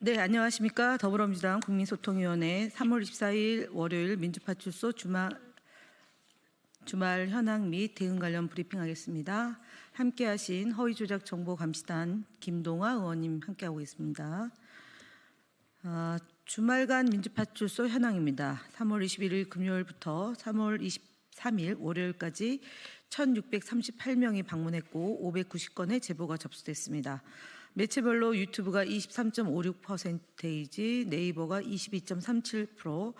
네, 안녕하십니까. 더불어민주당 국민소통위원회 3월 24일 월요일 민주파출소 주말 현황 및 대응 관련 브리핑하겠습니다. 함께하신 허위조작정보감시단 김동아 의원님 함께하고 있습니다. 주말간 민주파출소 현황입니다. 3월 21일 금요일부터 3월 23일 월요일까지 1,638명이 방문했고 590건의 제보가 접수됐습니다. 매체별로 유튜브가 23.56%이지 네이버가 22.37%,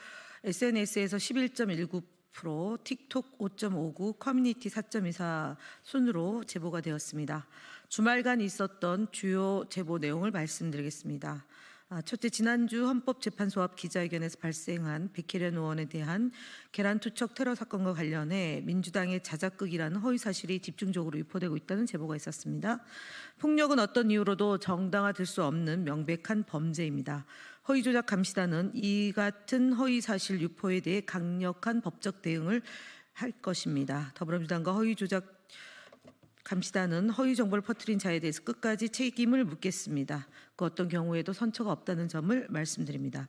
SNS에서 11.19%, 틱톡 5.59%, 커뮤니티 4.24% 순으로 제보가 되었습니다. 주말간 있었던 주요 제보 내용을 말씀드리겠습니다. 첫째, 지난주 헌법재판소 앞 기자회견에서 발생한 백혜련 의원에 대한 계란투척 테러 사건과 관련해 민주당의 자작극이라는 허위사실이 집중적으로 유포되고 있다는 제보가 있었습니다. 폭력은 어떤 이유로도 정당화될 수 없는 명백한 범죄입니다. 허위조작 감시단은 이 같은 허위사실 유포에 대해 강력한 법적 대응을 할 것입니다. 더불어민주당과 허위조작 감시단은 허위 정보를 퍼뜨린 자에 대해서 끝까지 책임을 묻겠습니다. 그 어떤 경우에도 선처가 없다는 점을 말씀드립니다.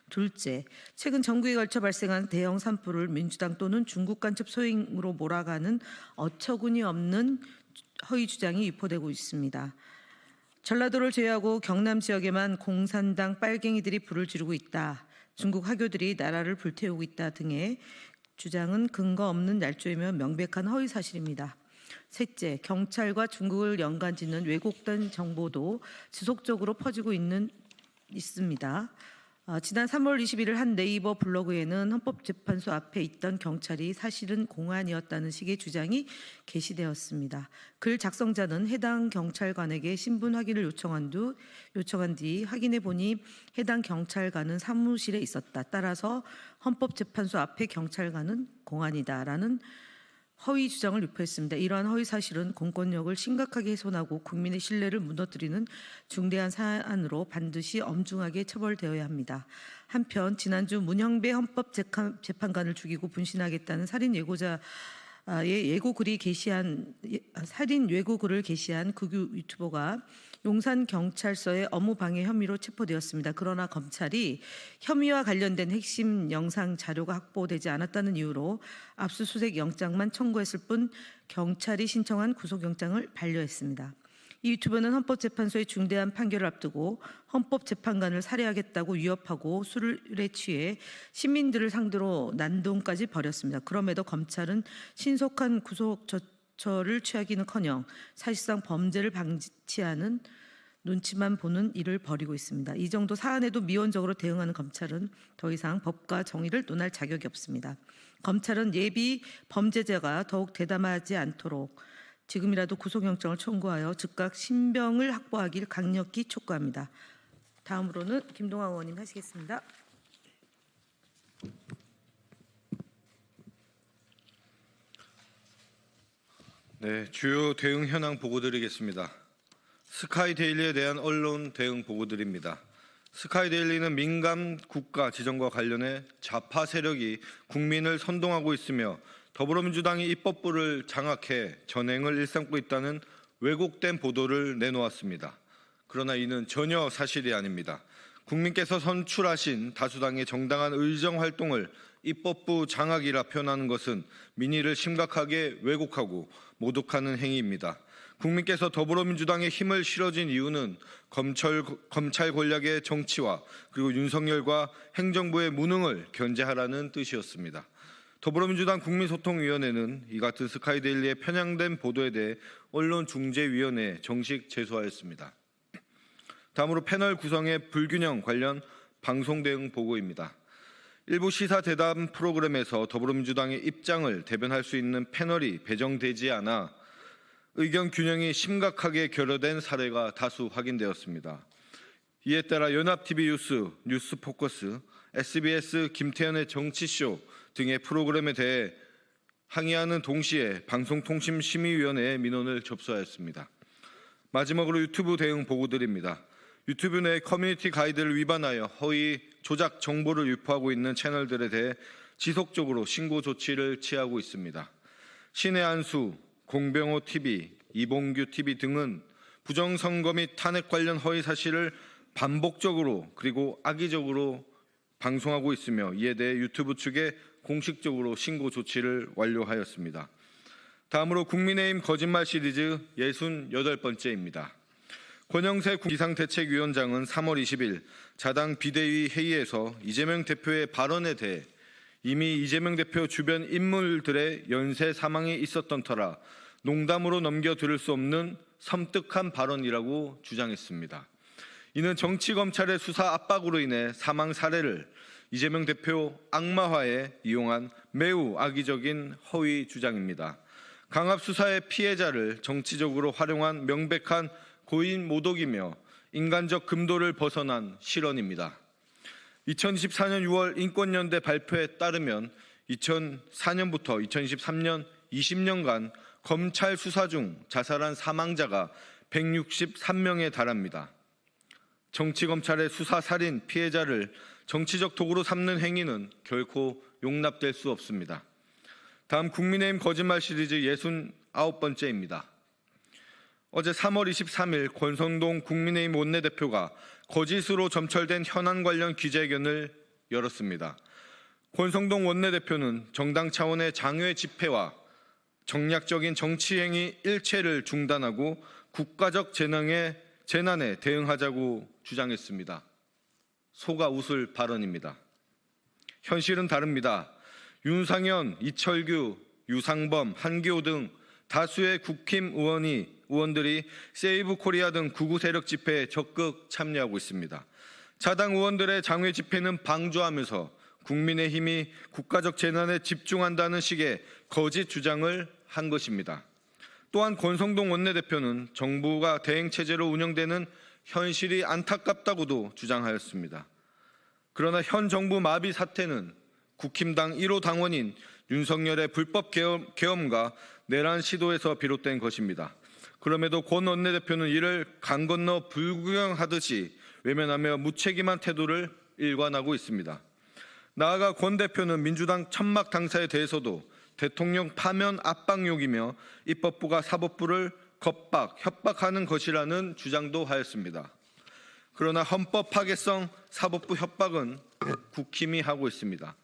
둘째, 최근 전국에 걸쳐 발생한 대형 산불을 민주당 또는 중국 간첩 소행으로 몰아가는 어처구니 없는 허위 주장이 유포되고 있습니다. 전라도를 제외하고 경남 지역에만 공산당 빨갱이들이 불을 지르고 있다. 중국 화교들이 나라를 불태우고 있다 등의 주장은 근거 없는 얄조이며 명백한 허위 사실입니다. 셋째, 경찰과 중국을 연관짓는 왜곡된 정보도 지속적으로 퍼지고 있습니다. 지난 3월 21일 한 네이버 블로그에는 헌법재판소 앞에 있던 경찰이 사실은 공안이었다는 식의 주장이 게시되었습니다. 글 작성자는 해당 경찰관에게 신분 확인을 요청한 뒤 확인해 보니 해당 경찰관은 사무실에 있었다. 따라서 헌법재판소 앞에 경찰관은 공안이다라는 허위 주장을 유포했습니다. 이러한 허위 사실은 공권력을 심각하게 훼손하고 국민의 신뢰를 무너뜨리는 중대한 사안으로 반드시 엄중하게 처벌되어야 합니다. 한편 지난주 문형배 헌법재판관을 죽이고 분신하겠다는 살인 예고를 게시한 극우 유튜버가 용산경찰서의 업무방해 혐의로 체포되었습니다. 그러나 검찰이 혐의와 관련된 핵심 영상 자료가 확보되지 않았다는 이유로 압수수색 영장만 청구했을 뿐 경찰이 신청한 구속영장을 반려했습니다. 이 유튜버는 헌법재판소의 중대한 판결을 앞두고 헌법재판관을 살해하겠다고 위협하고 술에 취해 시민들을 상대로 난동까지 벌였습니다. 그럼에도 검찰은 신속한 구속 조처를 취하기는커녕 사실상 범죄를 방치하는 눈치만 보는 일을 벌이고 있습니다. 이 정도 사안에도 미온적으로 대응하는 검찰은 더 이상 법과 정의를 논할 자격이 없습니다. 검찰은 예비 범죄자가 더욱 대담하지 않도록 지금이라도 구속영장을 청구하여 즉각 신병을 확보하길 강력히 촉구합니다. 다음으로는 김동아 의원님 하시겠습니다. 네, 주요 대응 현황 보고드리겠습니다. 스카이데일리에 대한 언론 대응 보고드립니다. 스카이데일리는 민간 국가 지정과 관련해 좌파 세력이 국민을 선동하고 있으며 더불어민주당이 입법부를 장악해 전행을 일삼고 있다는 왜곡된 보도를 내놓았습니다. 그러나 이는 전혀 사실이 아닙니다. 국민께서 선출하신 다수당의 정당한 의정 활동을 입법부 장악이라 표현하는 것은 민의를 심각하게 왜곡하고 모독하는 행위입니다. 국민께서 더불어민주당에 힘을 실어준 이유는 검찰 권력의 정치와 그리고 윤석열과 행정부의 무능을 견제하라는 뜻이었습니다. 더불어민주당 국민소통위원회는 이 같은 스카이데일리의 편향된 보도에 대해 언론중재위원회에 정식 제소하였습니다. 다음으로 패널 구성의 불균형 관련 방송 대응 보고입니다. 일부 시사대담 프로그램에서 더불어민주당의 입장을 대변할 수 있는 패널이 배정되지 않아 의견 균형이 심각하게 결여된 사례가 다수 확인되었습니다. 이에 따라 연합TV 뉴스포커스, SBS 김태현의 정치쇼 등의 프로그램에 대해 항의하는 동시에 방송통신심의위원회에 민원을 접수하였습니다. 마지막으로 유튜브 대응 보고드립니다. 유튜브 내 커뮤니티 가이드를 위반하여 허위 조작 정보를 유포하고 있는 채널들에 대해 지속적으로 신고 조치를 취하고 있습니다. 신의 한수, 공병호TV, 이봉규TV 등은 부정선거 및 탄핵 관련 허위 사실을 반복적으로 그리고 악의적으로 방송하고 있으며 이에 대해 유튜브 측에 공식적으로 신고 조치를 완료하였습니다. 다음으로 국민의힘 거짓말 시리즈 68번째입니다. 권영세 비상대책위원장은 3월 20일 자당 비대위 회의에서 이재명 대표의 발언에 대해 이미 이재명 대표 주변 인물들의 연쇄 사망이 있었던 터라 농담으로 넘겨들을 수 없는 섬뜩한 발언이라고 주장했습니다. 이는 정치검찰의 수사 압박으로 인해 사망 사례를 이재명 대표 악마화에 이용한 매우 악의적인 허위 주장입니다. 강압 수사의 피해자를 정치적으로 활용한 명백한 고인 모독이며 인간적 금도를 벗어난 실언입니다. 2024년 6월 인권연대 발표에 따르면 2004년부터 2023년 20년간 검찰 수사 중 자살한 사망자가 163명에 달합니다. 정치검찰의 수사 살인 피해자를 정치적 도구로 삼는 행위는 결코 용납될 수 없습니다. 다음 국민의힘 거짓말 시리즈 69번째입니다. 어제 3월 23일 권성동 국민의힘 원내대표가 거짓으로 점철된 현안 관련 기자회견을 열었습니다. 권성동 원내대표는 정당 차원의 장외 집회와 정략적인 정치행위 일체를 중단하고 국가적 재난에 대응하자고 주장했습니다. 속아 웃을 발언입니다. 현실은 다릅니다. 윤상현, 이철규, 유상범, 한기호 등 다수의 국힘 의원들이 세이브 코리아 등 극우 세력 집회에 적극 참여하고 있습니다. 자당 의원들의 장외 집회는 방조하면서 국민의힘이 국가적 재난에 집중한다는 식의 거짓 주장을 한 것입니다. 또한 권성동 원내대표는 정부가 대행체제로 운영되는 현실이 안타깝다고도 주장하였습니다. 그러나 현 정부 마비 사태는 국힘당 1호 당원인 윤석열의 불법 계엄과 내란 시도에서 비롯된 것입니다. 그럼에도 권 원내대표는 이를 강 건너 불구경하듯이 외면하며 무책임한 태도를 일관하고 있습니다. 나아가 권 대표는 민주당 천막 당사에 대해서도 대통령 파면 압박용이며 입법부가 사법부를 협박하는 것이라는 주장도 하였습니다. 그러나 헌법 파괴성 사법부 협박은 국힘이 하고 있습니다.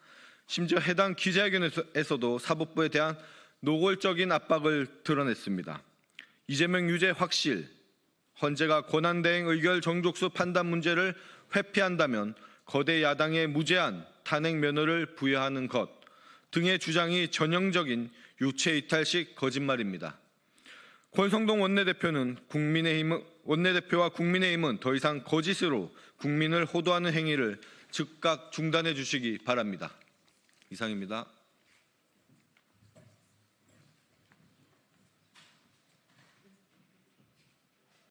심지어 해당 기자회견에서도 사법부에 대한 노골적인 압박을 드러냈습니다. 이재명 유죄 확실, 헌재가 권한대행 의결 정족수 판단 문제를 회피한다면 거대 야당의 무제한 탄핵 면허를 부여하는 것 등의 주장이 전형적인 유체이탈식 거짓말입니다. 권성동 원내대표와 국민의힘은 더 이상 거짓으로 국민을 호도하는 행위를 즉각 중단해 주시기 바랍니다. 이상입니다.